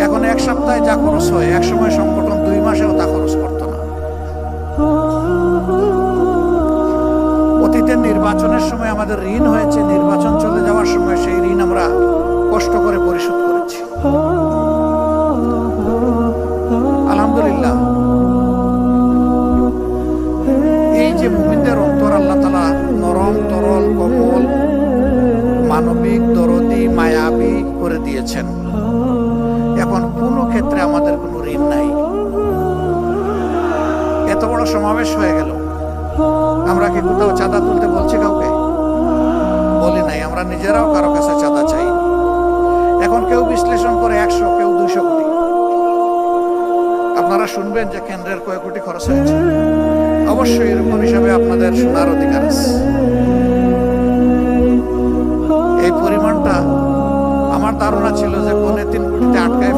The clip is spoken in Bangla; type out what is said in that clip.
এখন এক সপ্তাহে যা খরচ হয়, এক সময় সংগঠন 2 মাসেও তা খরচ করতো না। অতীতের নির্বাচনের সময় আমাদের ঋণ হয়েছে, নির্বাচন চলে যাওয়ার সময় সেই ঋণ আমরা কষ্ট করে পরিশোধ করেছি। আলহামদুলিল্লাহ, এই যে মুমিনদের অন্তর আল্লাহ তাআলা নরম, তরল, কোমল, মানবিক, দরদি, মায়াবী করে দিয়েছেন। এখন কোনো ক্ষেত্রে আমাদের কোনো ঋণ নাই। এত বড় সমাবেশ হয়ে গেল, আমরা কি কোথাও চাঁদা তুলতে বলছি কাউকে? বলি নাই। আমরা নিজেরাও কারো কাছে চাঁদা চাই। এখন কেউ বিশ্লেষণ করে 100, কেউ 200 কোটি। আপনারা শুনবেন যে কেন্দ্রের কয় কোটি খরচ হয়েছে। অবশ্যই এরকম হিসাবে আপনাদের শোনার অধিকার আছে। এই পরিমাণটা আমার ধারণা ছিল যে 2.25 কোটিতে আটকায়